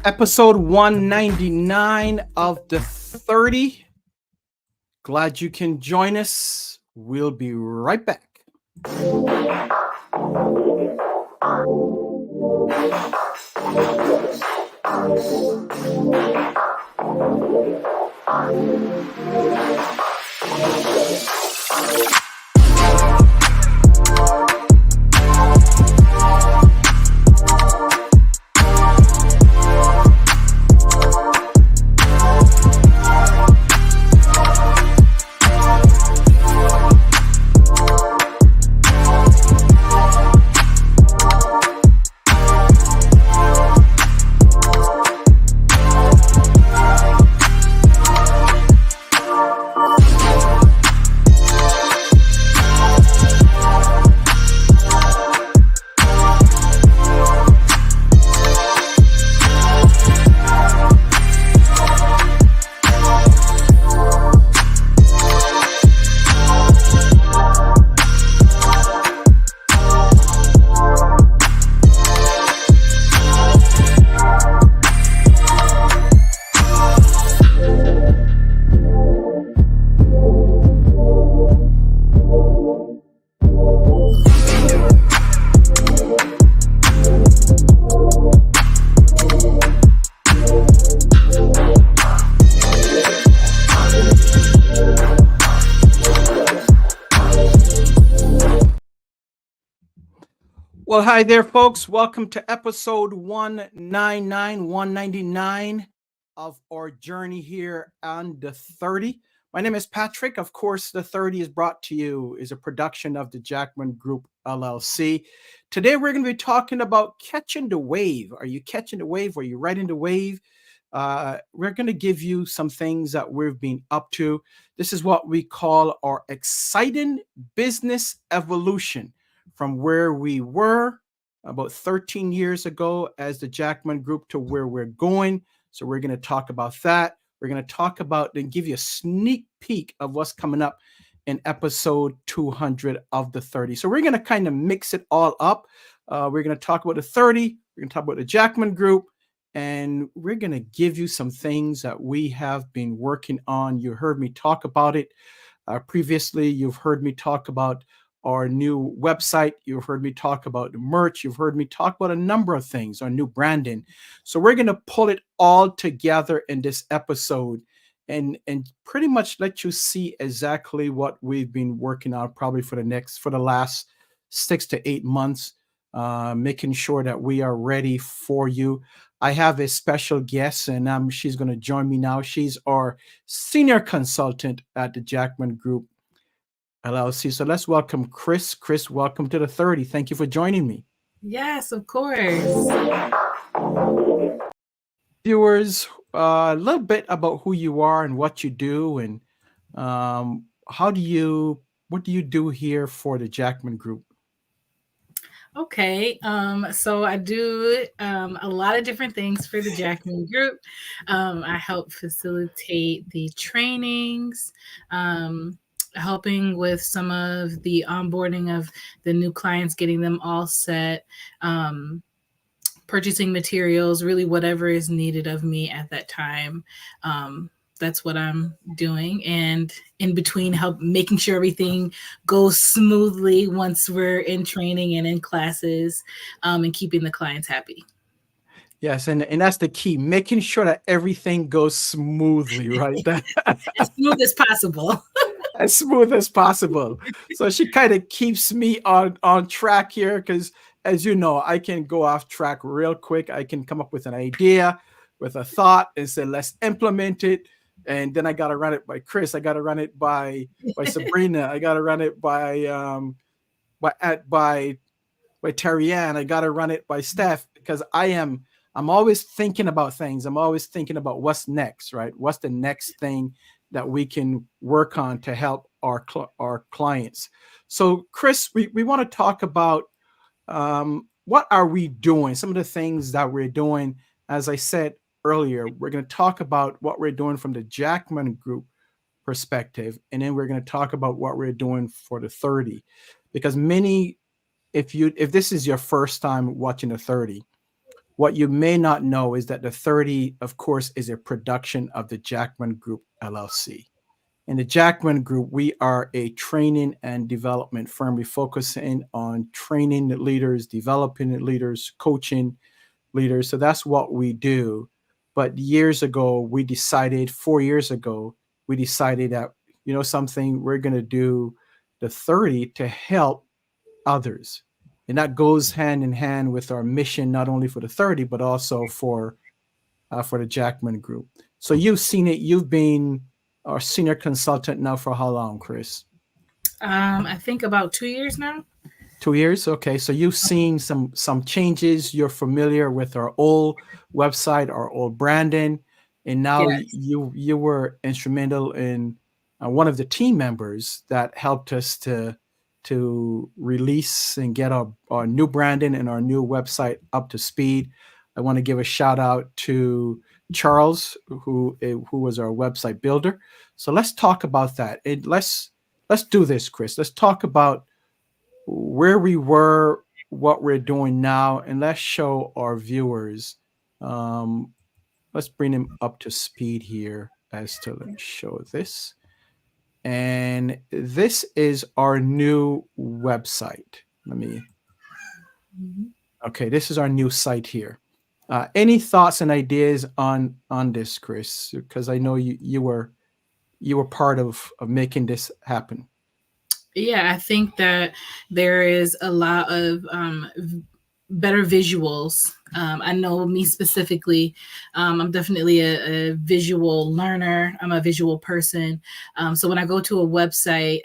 Episode 199 of the 30. Glad you can join us. We'll be right back. Well, hi there, folks. Welcome to episode 199 of our journey here on the 30. My name is Patrick. Of course, the 30 is brought to you is a production of the Jackman Group LLC. Today, we're going to be talking about catching the wave. Are you catching the wave? Are you riding the wave? We're going to give you some things that we've been up to. This is what we call our exciting business evolution from where we were about 13 years ago as the Jackman Group to where we're going. So we're going to talk about that. We're going to talk about and give you a sneak peek of what's coming up in episode 200 of the 30. So we're going to kind of mix it all up. We're going to talk about the 30. We're going to talk about the Jackman Group. And we're going to give you some things that we have been working on. You heard me talk about it previously. You've heard me talk about our new website. You've heard me talk about the merch. You've heard me talk about a number of things, our new branding. So we're going to pull it all together in this episode and pretty much let you see exactly what we've been working on probably for the last 6 to 8 months, making sure that we are ready for you. I have a special guest, and she's going to join me now. She's our senior consultant at the Jackman Group LLC. So let's welcome Chris. Chris, welcome to the 30. Thank you for joining me. Yes, of course. Viewers, a little bit about who you are and what you do, and what do you do here for the Jackman Group? Okay, so I do a lot of different things for the Jackman Group. I help facilitate the trainings, helping with some of the onboarding of the new clients, getting them all set, purchasing materials, really whatever is needed of me at that time. That's what I'm doing. And in between, making sure everything goes smoothly once we're in training and in classes, and keeping the clients happy. Yes, and that's the key, making sure that everything goes smoothly, right? As smooth as possible. As smooth as possible. So she kind of keeps me on track here because, as you know, I can go off track real quick. I can come up with an idea, with a thought, and say, let's implement it. And then I got to run it by Chris. I got to run it by Sabrina. I got to run it by Terry Ann. I got to run it by Steph because I'm always thinking about things. I'm always thinking about what's next, right? What's the next thing that we can work on to help our clients. So, Chris, we want to talk about what are we doing? Some of the things that we're doing. As I said earlier, we're going to talk about what we're doing from the Jackman Group perspective, and then we're going to talk about what we're doing for the 30. Because if this is your first time watching the 30, What you may not know is that the 30, of course, is a production of the Jackman Group LLC. In the Jackman Group, we are a training and development firm. We focus in on training the leaders, developing the leaders, coaching leaders. So that's what we do. But years ago, we decided, 4 years ago, we decided that, something, we're going to do the 30 to help others. And that goes hand in hand with our mission, not only for the 30, but also for the Jackman Group. So you've seen it. You've been our senior consultant now for how long, Chris? I think about 2 years now. 2 years. Okay. So you've seen some changes. You're familiar with our old website, our old branding, and now Yes. you were instrumental in one of the team members that helped us to release and get our new branding and our new website up to speed. I want to give a shout out to Charles, who was our website builder. So let's talk about that. Let's do this, Chris. Let's talk about where we were, what we're doing now, and let's show our viewers. Um, let's bring them up to speed here as to let's show this. And this is our new website. Okay, this is our new site here. Any thoughts and ideas on this, Chris? Because I know you were part of making this happen. Yeah, I think that there is a lot of better visuals. I know me specifically, I'm definitely a visual learner. I'm a visual person. So when I go to a website,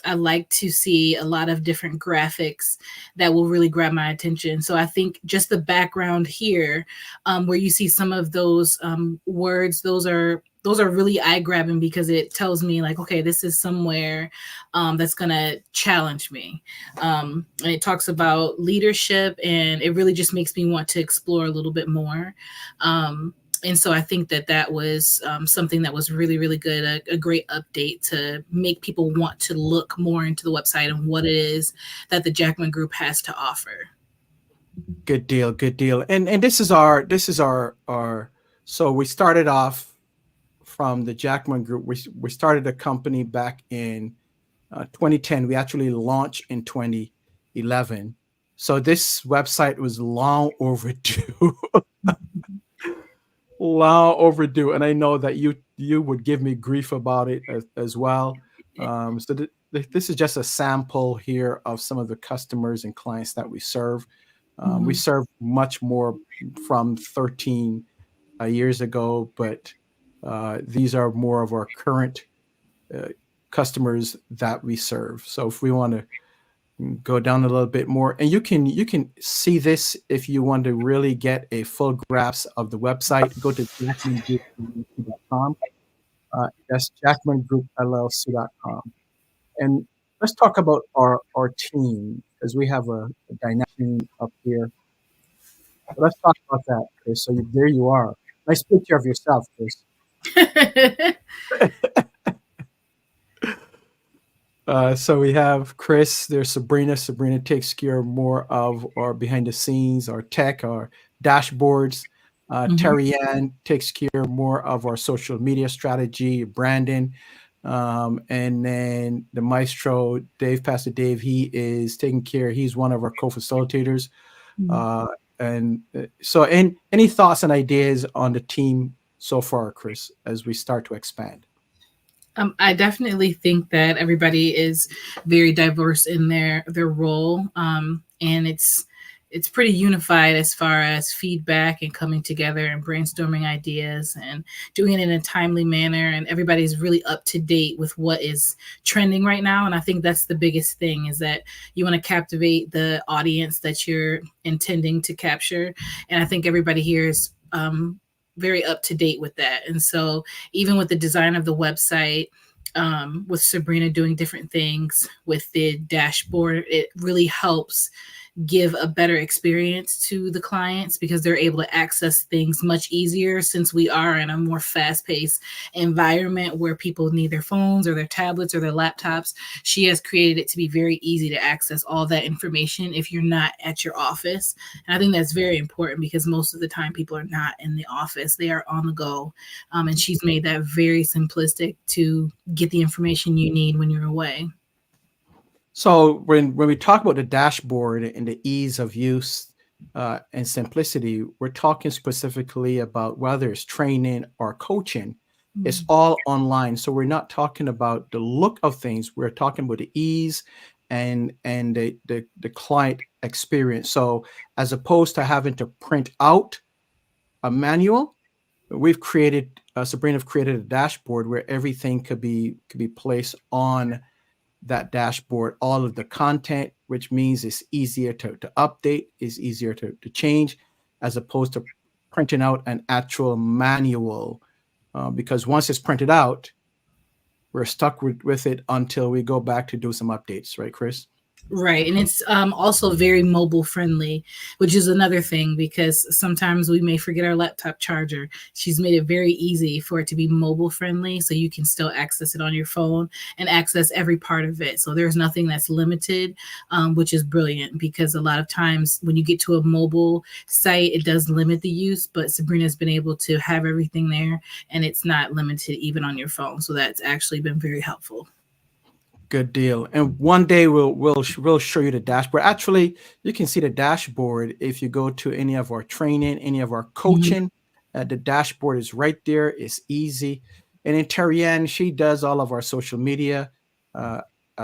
I like to see a lot of different graphics that will really grab my attention. So I think just the background here, where you see some of those words, those are really eye grabbing because it tells me like, okay, this is somewhere that's going to challenge me. And it talks about leadership, and it really just makes me want to explore a little bit more. And so I think that was something that was really, really good, a great update to make people want to look more into the website and what it is that the Jackman Group has to offer. Good deal, good deal. And this is our so we started off from the Jackman Group. We started a company back in 2010. We actually launched in 2011. So this website was long overdue. Long overdue, and I know that you would give me grief about it as well. So this is just a sample here of some of the customers and clients that we serve. We serve much more from 13 years ago, but these are more of our current customers that we serve. So if we want to go down a little bit more, and you can see this if you want to really get a full grasp of the website. Go to jackmangroup.com. That's jackmangroup.llc.com. And let's talk about our team, because we have a dynamic team up here. So let's talk about that, Chris. So there you are. Nice picture of yourself, Chris. So we have Chris, there's Sabrina. Sabrina takes care more of our behind the scenes, our tech, our dashboards. Terry Ann takes care more of our social media strategy, branding. And then the maestro, Pastor Dave, he is taking care. He's one of our co-facilitators. So any thoughts and ideas on the team so far, Chris, as we start to expand? I definitely think that everybody is very diverse in their role, and it's pretty unified as far as feedback and coming together and brainstorming ideas and doing it in a timely manner. And everybody's really up to date with what is trending right now. And I think that's the biggest thing, is that you want to captivate the audience that you're intending to capture. And I think everybody here is very up to date with that. And so even with the design of the website, with Sabrina doing different things with the dashboard, it really helps give a better experience to the clients because they're able to access things much easier since we are in a more fast-paced environment where people need their phones or their tablets or their laptops. She has created it to be very easy to access all that information if you're not at your office. And I think that's very important because most of the time people are not in the office, they are on the go. And she's made that very simplistic to get the information you need when you're away. So when we talk about the dashboard and the ease of use and simplicity, we're talking specifically about whether it's training or coaching. It's all online. So we're not talking about the look of things. We're talking about the ease and the client experience. So as opposed to having to print out a manual, we've created Sabrina have created a dashboard where everything could be placed on that dashboard, all of the content, which means it's easier to update, is easier to change, as opposed to printing out an actual manual. Because once it's printed out, we're stuck with it until we go back to do some updates, right, Chris? Right. And it's also very mobile friendly, which is another thing because sometimes we may forget our laptop charger. She's made it very easy for it to be mobile friendly so you can still access it on your phone and access every part of it. So there's nothing that's limited, which is brilliant because a lot of times when you get to a mobile site, it does limit the use, but Sabrina's been able to have everything there and it's not limited even on your phone. So that's actually been very helpful. Good deal. And one day we'll show you the dashboard. Actually, you can see the dashboard if you go to any of our training, any of our Mhm. coaching. The dashboard is right there. It's easy. And in Terrienne, she does all of our social media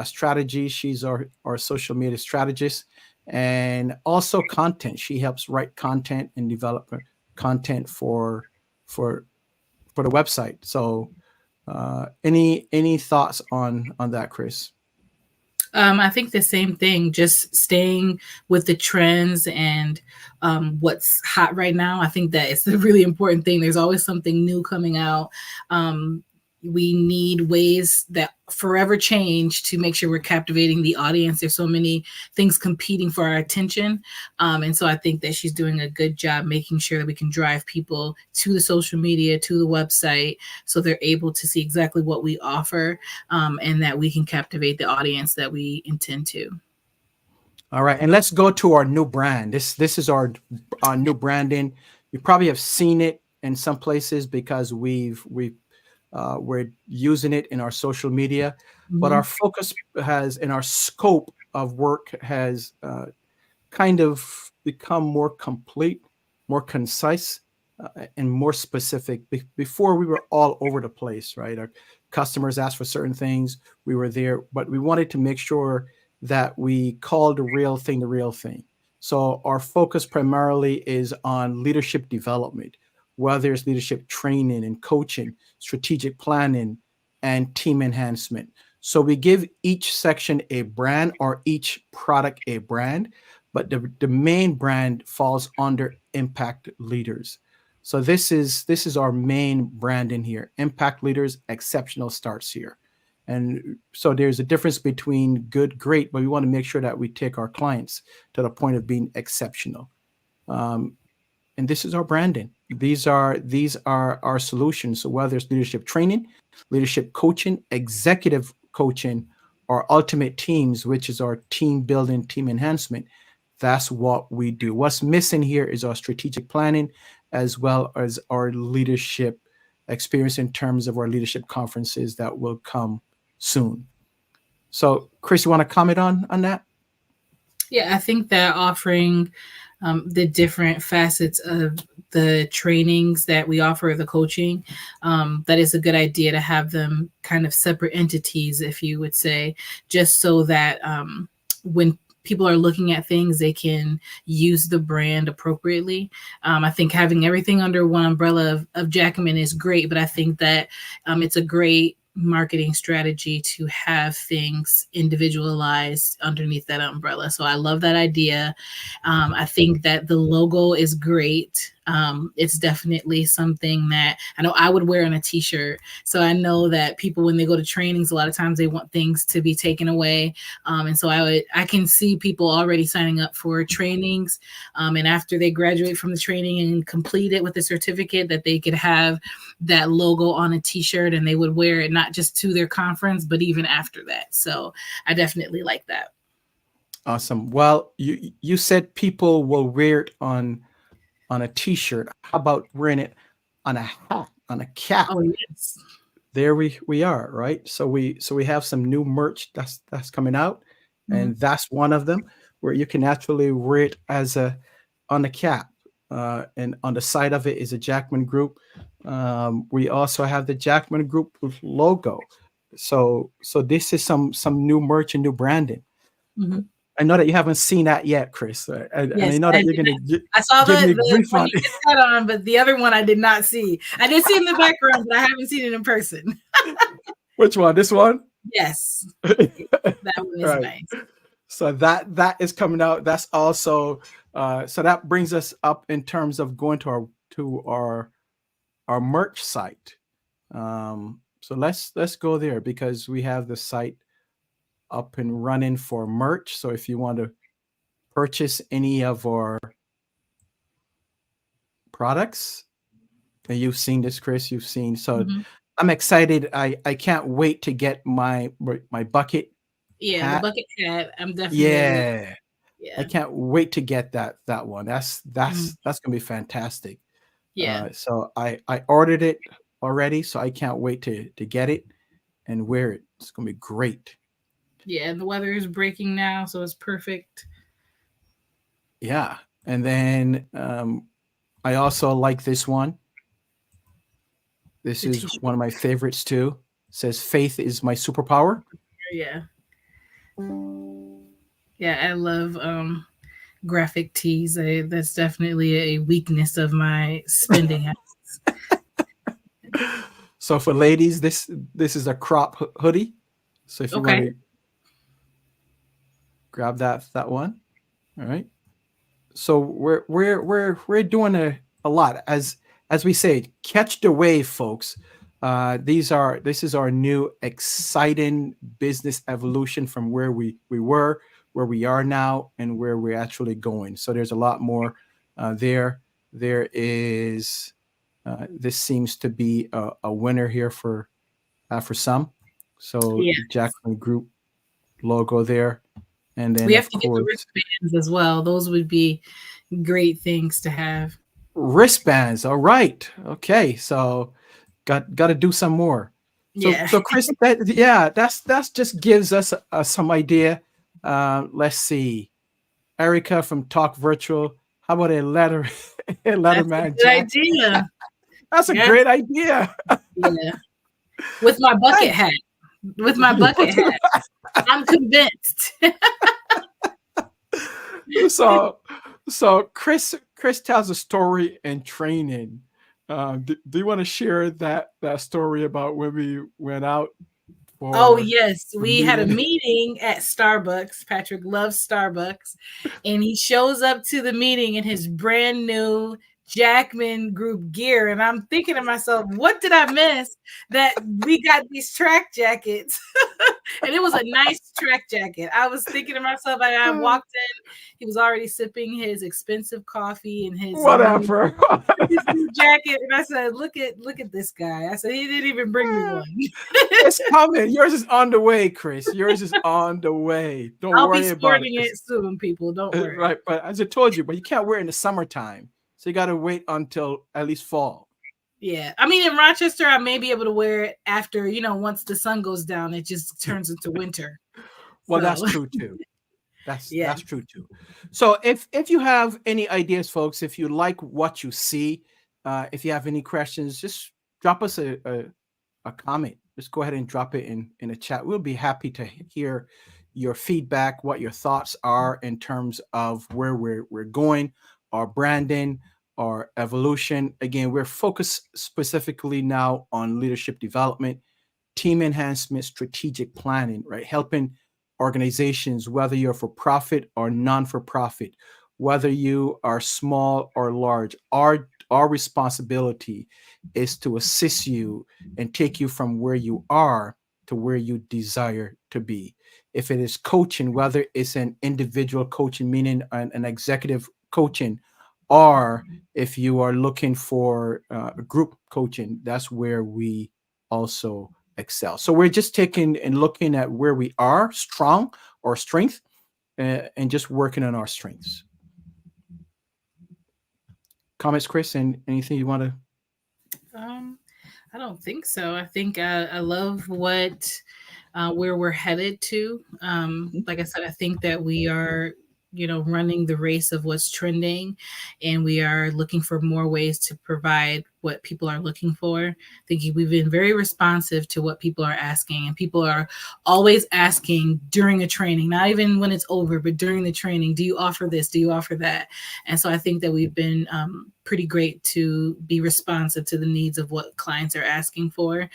strategy. She's our social media strategist and also content. She helps write content and develop content for for the website. So any thoughts on that, Chris? I think the same thing, just staying with the trends and what's hot right now. I think that it's a really important thing. There's always something new coming out. Um, we need ways that forever change to make sure we're captivating the audience. There's so many things competing for our attention. And so I think that she's doing a good job making sure that we can drive people to the social media, to the website, so they're able to see exactly what we offer and that we can captivate the audience that we intend to. All right, and let's go to our new brand. This is our new branding. You probably have seen it in some places because we're using it in our social media, but our Mhm. focus has in our scope of work has kind of become more complete, more concise, and more specific. Before we were all over the place, right? Our customers asked for certain things, we were there, but we wanted to make sure that we called the real thing the real thing. So our focus primarily is on leadership development, whether it's leadership training and coaching, strategic planning, and team enhancement. So we give each section a brand or each product a brand, but the main brand falls under impact leaders. So this is our main brand in here. Impact leaders, exceptional starts here. And so there's a difference between good, great, but we want to make sure that we take our clients to the point of being exceptional. Um, and this is our branding. These are our solutions. So whether it's leadership training, leadership coaching, executive coaching, or ultimate teams, which is our team building, team enhancement, that's what we do. What's missing here is our strategic planning as well as our leadership experience in terms of our leadership conferences that will come soon. So, Chris, you want to comment on that? Yeah, I think that offering the different facets of the trainings that we offer, the coaching, that is a good idea to have them kind of separate entities, if you would say, just so that when people are looking at things, they can use the brand appropriately. I think having everything under one umbrella of Jackman is great, but I think that it's a great marketing strategy to have things individualized underneath that umbrella. So I love that idea. I think that the logo is great. it's definitely something that I know I would wear on a t-shirt. So I know that people, when they go to trainings, a lot of times they want things to be taken away. And so I can see people already signing up for trainings. And after they graduate from the training and complete it with a certificate, that they could have that logo on a t-shirt and they would wear it not just to their conference, but even after that. So I definitely like that. Awesome. Well, you said people will wear it on a t-shirt. How about wearing it on a hat, on a cap? Oh, yes. There we are, right? So we have some new merch that's coming out, and that's one of them where you can actually wear it as a on the cap, and on the side of it is a Jackman Group. We also have the Jackman Group logo. So this is some new merch and new branding. Mm-hmm. I know that you haven't seen that yet, Chris, and I Yes, know that you're gonna I saw give me the grief one on you just had on, but the other one I did not see. I did see it in the background, but I haven't seen it in person. Which one? This one? Yes, that one is Right. nice. So that is coming out. That's also so that brings us up in terms of going to our merch site. So let's go there because we have the site up and running for merch. So if you want to purchase any of our products, and you've seen this, Chris, you've seen. So I'm excited. I can't wait to get my bucket. Yeah, hat. the bucket hat. I'm definitely Yeah. I yeah. can't wait to get that one. That's gonna be fantastic. Yeah. So I ordered it already, so I can't wait to get it and wear it. It's gonna be great. Yeah, the weather is breaking now, so it's perfect. Yeah, and then I also like this one. This The is t-shirt. one of my favorites too. It says faith is my superpower. Yeah. Yeah, I love graphic tees. That's definitely a weakness of my spending habits. So for ladies, this is a crop hoodie. So if you want Okay. to grab that one, all right. So we're doing a lot as we say, catch the wave, folks. This is our new exciting business evolution from where we were, where we are now, and where we're actually going. So there's a lot more there. There is this seems to be a winner here for some. So Yeah. the Jackman Group logo there, and then We have of to get the course wristbands as well. Those would be great things to have. wristbands. All right. Okay. So got to do some more. So Yeah. Chris, that's just gives us some idea. Let's see. Erica from Talk Virtual. How about a That's a Letterman good jacket? idea. That's a Yes. great idea. Yeah. With my bucket hat. With my bucket hat. I'm convinced. so Chris tells a story in training. Do you want to share that story about when we went out Oh, for yes. a We had a meeting? meeting at Starbucks. Patrick loves Starbucks. And he shows up to the meeting in his brand new Jackman Group gear. And I'm thinking to myself, what did I miss that we got these track jackets? And it was a nice track jacket. I was thinking to myself, I walked in, he was already sipping his expensive coffee and Whatever. his new jacket. And I said, look at this guy. I said, he didn't even bring me one. It's coming. Yours is on the way, Chris. Yours is on the way. Don't I'll be worry about sporting it. it soon, people. Don't worry. Right, but as I told you, but you can't wear it in the summertime. So you got to wait until at least fall. Yeah. I mean, in Rochester, I may be able to wear it after, once the sun goes down, it just turns into winter. Well, So, that's true too. yeah. That's true too. So if you have any ideas, folks, if you like what you see, if you have any questions, just drop us a comment. Just go ahead and drop it in a chat. We'll be happy to hear your feedback, what your thoughts are in terms of where we're going, our branding, our evolution. Again, we're focused specifically now on leadership development, team enhancement, strategic planning, right? Helping organizations, whether you're for profit or non for profit, whether you are small or large. Our responsibility is to assist you and take you from where you are to where you desire to be. If it is coaching, whether it's an individual coaching, meaning an executive coaching, or if you are looking for group coaching, that's where we also excel. So we're just taking and looking at where we are strong or strength, and just working on our strengths. Comments, Chris, and anything you want to? Um, I don't think so. I think I love what where we're headed to. Like I said, I think that we are, running the race of what's trending, and we are looking for more ways to provide what people are looking for. I think we've been very responsive to what people are asking, and people are always asking during a training, not even when it's over, but during the training, do you offer this? Do you offer that? And so I think that we've been pretty great to be responsive to the needs of what clients are asking for.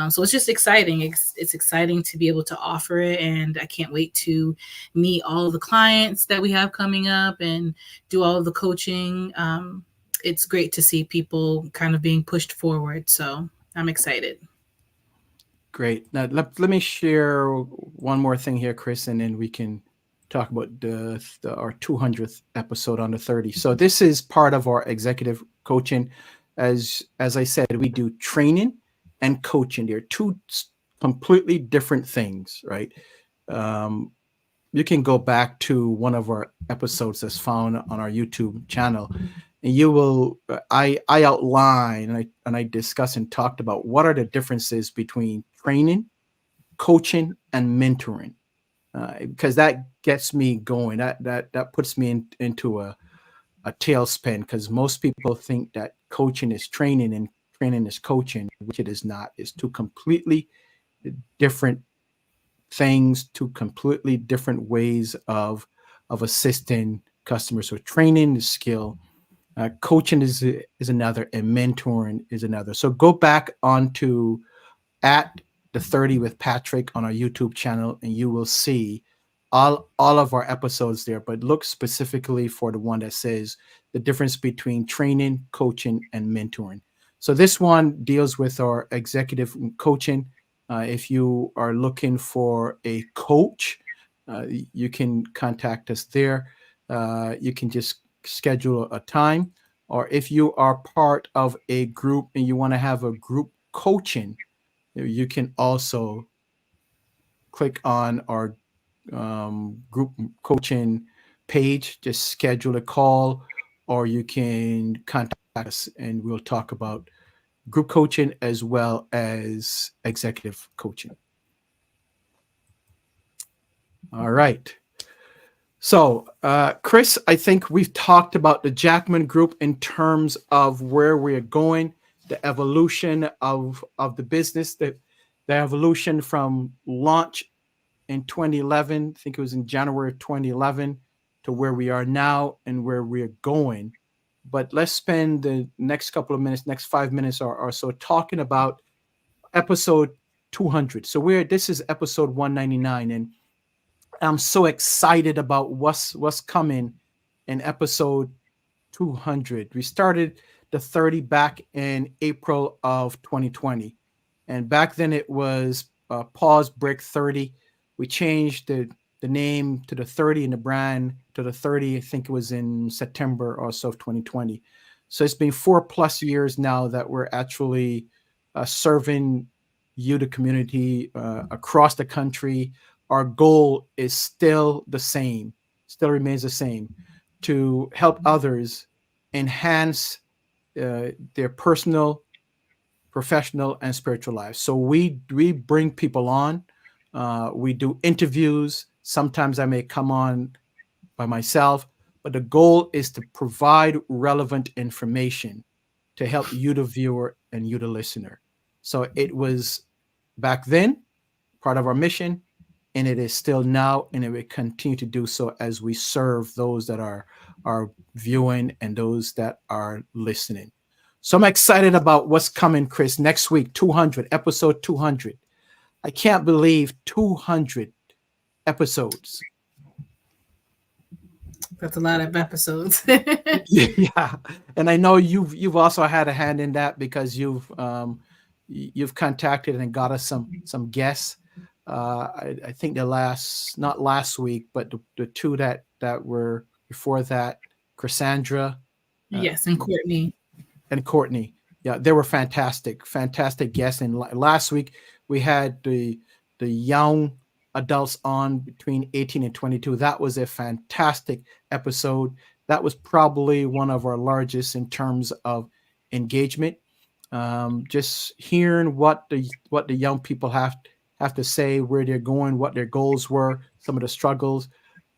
So it's just exciting. It's exciting to be able to offer it. And I can't wait to meet all of the clients that we have coming up and do all of the coaching. It's great to see people kind of being pushed forward. So I'm excited. Great. Now let me share one more thing here, Chris, and then we can talk about our 200th episode on the 30. So this is part of our executive coaching. As I said, we do training and coaching. They're two completely different things, right? You can go back to one of our episodes that's found on our YouTube channel, and you will. I outline and I discuss and talked about what are the differences between training, coaching, and mentoring, because that gets me going. That puts me into a tailspin, because most people think that coaching is training and training is coaching, which it is not. It's two completely different things, two completely different ways of assisting customers. So training is skill, coaching is another, and mentoring is another. So go back onto at the 30 with Patrick on our YouTube channel, and you will see all of our episodes there. But look specifically for the one that says the difference between training, coaching, and mentoring. So this one deals with our executive coaching. If you are looking for a coach, you can contact us there. You can just schedule a time, or if you are part of a group and you want to have a group coaching, you can also click on our group coaching page, just schedule a call, or you can contact us and we'll talk about group coaching as well as executive coaching. All right. So, Chris, I think we've talked about the Jackman Group in terms of where we're going, the evolution of the business, the evolution from launch in 2011, I think it was in January of 2011, to where we are now and where we're going. But let's spend the next couple of minutes, next 5 minutes or so, talking about episode 200. So this is episode 199, and I'm so excited about what's coming in episode 200. We started the 30 back in April of 2020, and back then it was Pause Break 30. We changed the name to the 30 and the brand to the 30. I think it was in September or so of 2020. So it's been 4+ years now that we're actually serving you, the community, across the country. Our goal is still the same, still remains the same, to help others enhance their personal, professional, and spiritual lives. So we bring people on. We do interviews. Sometimes I may come on by myself, but the goal is to provide relevant information to help you, the viewer, and you, the listener. So it was back then part of our mission, and it is still now, and it will continue to do so as we serve those that are viewing and those that are listening. So I'm excited about what's coming, Chris. Next week, 200, episode 200. I can't believe 200 episodes. That's a lot of episodes. Yeah, and I know you've also had a hand in that because you've contacted and got us some guests. I think the last not last week, but the two that were before that, Cassandra, uh, Yes, and Courtney. and Courtney. Yeah, they were fantastic guests. And last week we had the young adults on between 18 and 22. That was a fantastic episode. That was probably one of our largest in terms of engagement. Just hearing what the young people have to say, where they're going, what their goals were, some of the struggles.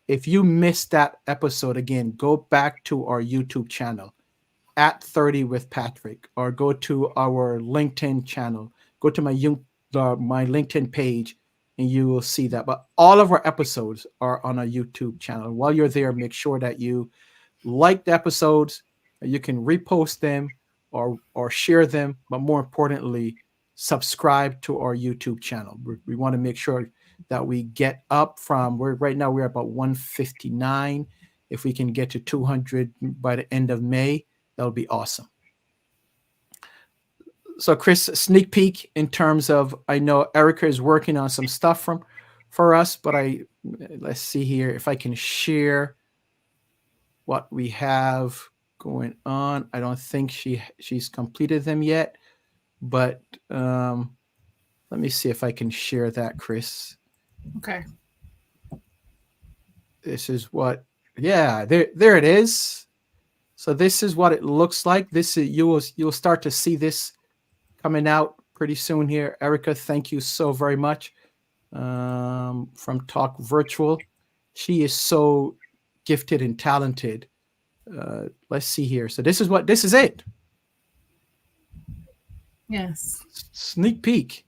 If you missed that episode, again, go back to our YouTube channel at 30 with Patrick, or go to our LinkedIn channel, go to my LinkedIn page, and you will see that. But all of our episodes are on our YouTube channel. While you're there, make sure that you like the episodes. You can repost them or share them, but more importantly, subscribe to our YouTube channel. We want to make sure that we get up from where right now we're about 159. If we can get to 200 by the end of May, that'll be awesome. So, Chris, sneak peek in terms of, I know Erica is working on some stuff for us, but let's see here if I can share what we have going on. I don't think she's completed them yet, but let me see if I can share that, Chris. Okay. This is what, yeah, there it is. So this is what it looks like. This is you'll start to see this coming out pretty soon here. Erica, thank you so very much, from Talk Virtual. She is so gifted and talented. Let's see here. So this is it. Yes. Sneak peek.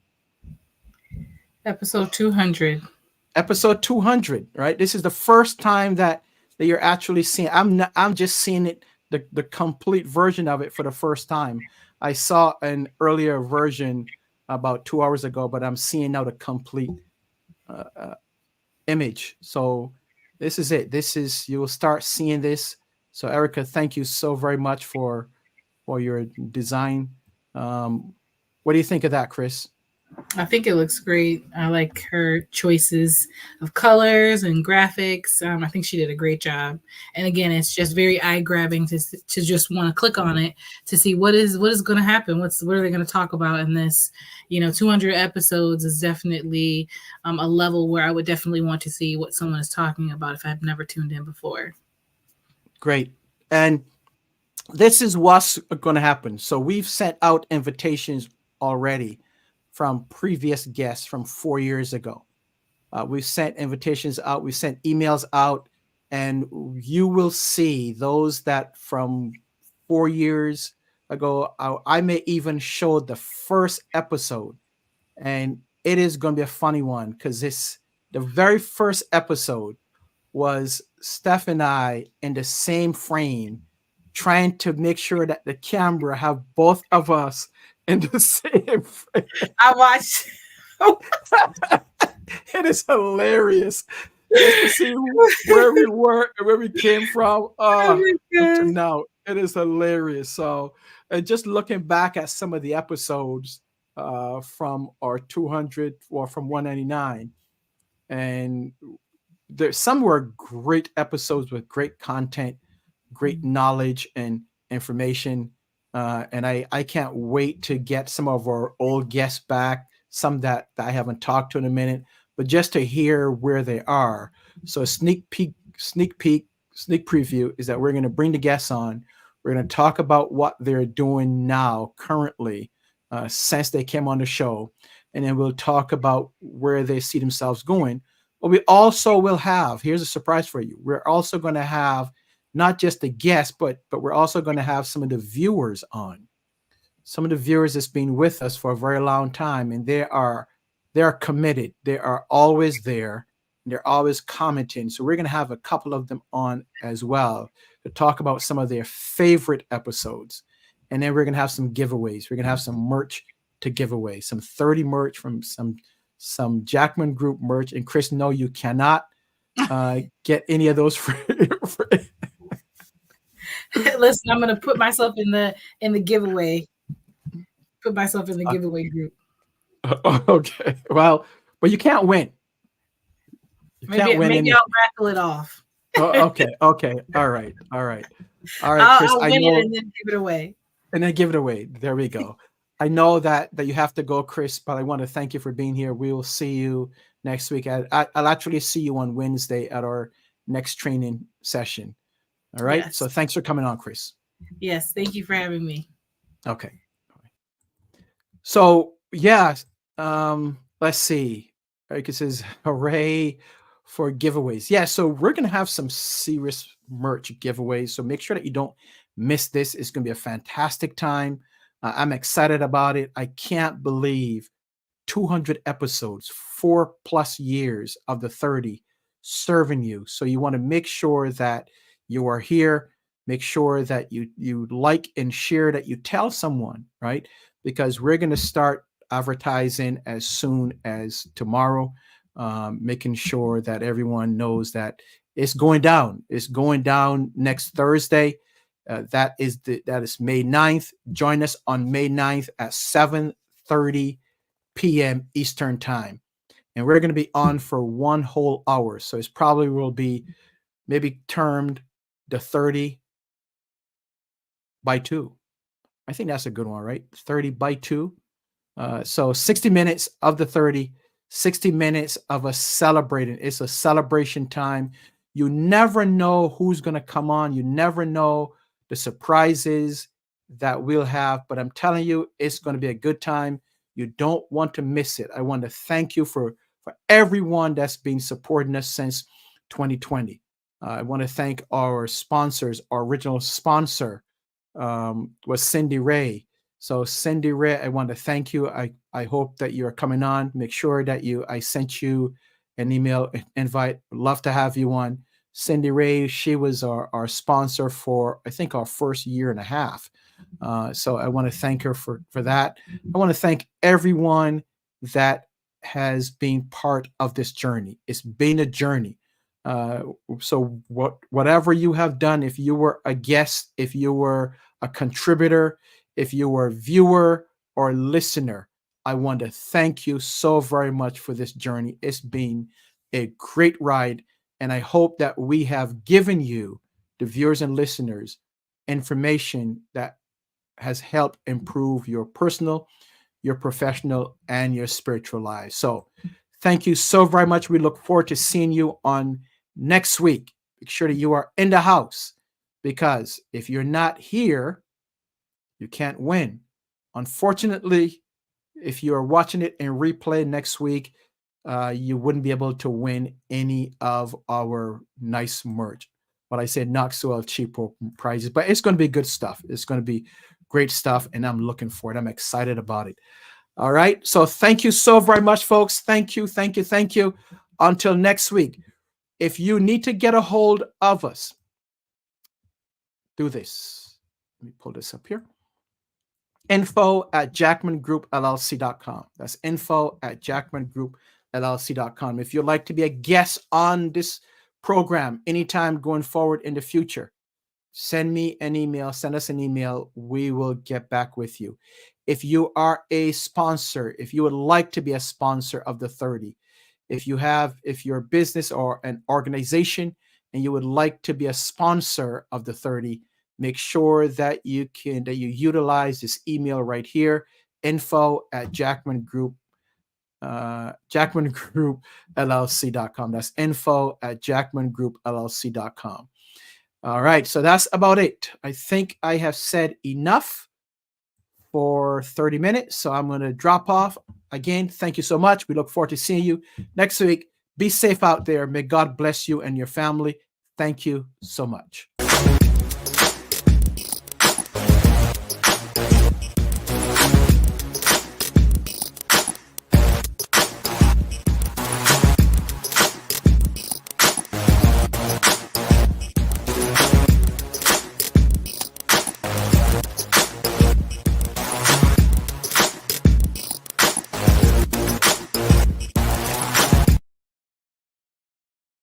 Episode 200. Episode 200, right? This is the first time that you're actually seeing. I'm just seeing it, the complete version of it for the first time. I saw an earlier version about 2 hours ago, but I'm seeing now the complete image. So this is it. You will start seeing this. So Erica, thank you so very much for your design. What do you think of that, Chris? I think it looks great. I like her choices of colors and graphics. I think she did a great job. And again, it's just very eye grabbing to just want to click on it to see what is going to happen. What are they going to talk about in this? 200 episodes is definitely a level where I would definitely want to see what someone is talking about if I've never tuned in before. Great. And this is what's going to happen. So we've sent out invitations already from previous guests from 4 years ago. We've sent invitations out, we sent emails out, and you will see those that from 4 years ago. I may even show the first episode, and it is going to be a funny one because the very first episode was Steph and I in the same frame, trying to make sure that the camera have both of us in the same frame. I watched. It is hilarious just to see where we were and where we came from. Until now, it is hilarious. So, and just looking back at some of the episodes from our 200 or from 199, and some were great episodes with great content, great knowledge and information. And I can't wait to get some of our old guests back, some that I haven't talked to in a minute, but just to hear where they are. So a sneak preview is that we're going to bring the guests on. We're going to talk about what they're doing now, currently, since they came on the show. And then we'll talk about where they see themselves going. But we also will have, here's a surprise for you. We're also going to have not just the guests, but we're also going to have some of the viewers on. Some of the viewers that's been with us for a very long time, and they are committed. They are always there. They're always commenting. So we're going to have a couple of them on as well to talk about some of their favorite episodes. And then we're going to have some giveaways. We're going to have some merch to give away, some 30 merch from some Jackman Group merch. And Chris, no, you cannot get any of those free. Listen, I'm gonna put myself in the giveaway. Put myself in the giveaway group. Okay. Well, but you can't win. You can't win Maybe any. I'll raffle it off. Oh, okay. Okay. All right. All right. All right, Chris. I'll I win it know, and then give it away. and then give it away. There we go. I know that you have to go, Chris, but I want to thank you for being here. We will see you next week. I'll actually see you on Wednesday at our next training session. All right. So Yes. thanks for coming on, Chris. Yes. Thank you for having me. Okay. So yeah, let's see. Erica says, "Hooray for giveaways!" Yeah, so we're gonna have some serious merch giveaways. So make sure that you don't miss this. It's gonna be a fantastic time. I'm excited about it. I can't believe 200 episodes, 4+ years of the 30 serving you. So you want to make sure that you are here. Make sure that you like and share, that you tell someone, right? Because we're going to start advertising as soon as tomorrow, making sure that everyone knows that it's going down. It's going down next Thursday. That is May 9th. Join us on May 9th at 7:30 p.m. Eastern time. And we're going to be on for 1 whole hour. So it's probably will be maybe termed the 30 by 2. I think that's a good one, right? 30 by 2. So 60 minutes of the 30, 60 minutes of us celebrating. It's a celebration time. You never know who's going to come on. You never know the surprises that we'll have. But I'm telling you, it's going to be a good time. You don't want to miss it. I want to thank you for everyone that's been supporting us since 2020. I want to thank our sponsors. Our original sponsor was Cindy Ray. So Cindy Ray, I want to thank you. I hope that you're coming on. Make sure that I sent you an email invite. Love to have you on. Cindy Ray, she was our sponsor for, I think, our first year and a half. So I want to thank her for that. I want to thank everyone that has been part of this journey. It's been a journey. So whatever you have done, if you were a guest, if you were a contributor, if you were a viewer or listener, I want to thank you so very much for this journey. It's been a great ride, and I hope that we have given you, the viewers and listeners, information that has helped improve your personal, your professional, and your spiritual lives. So thank you so very much. We look forward to seeing you on next week. Make sure that you are in the house, because if you're not here, you can't win. Unfortunately, if you are watching it in replay next week, you wouldn't be able to win any of our nice merch. But I said not so cheap prizes, but it's going to be good stuff. It's going to be great stuff, and I'm looking for it. I'm excited about it. All right. So thank you so very much, folks. Thank you, thank you, thank you. Until next week. If you need to get a hold of us, do this. Let me pull this up here. info@jackmangroup.llc.com. That's info@jackmangroup.llc.com. If you'd like to be a guest on this program anytime going forward in the future, send me an email, send us an email. We will get back with you. If you are a sponsor, if you would like to be a sponsor of the 30, if you're a business or an organization and you would like to be a sponsor of the 30, make sure that you utilize this email right here, info@jackmangroup.llc.com. That's info@jackmangroup.llc.com. All right, so that's about it. I think I have said enough for 30 minutes, so I'm going to drop off. Again, thank you so much. We look forward to seeing you next week. Be safe out there. May God bless you and your family. Thank you so much.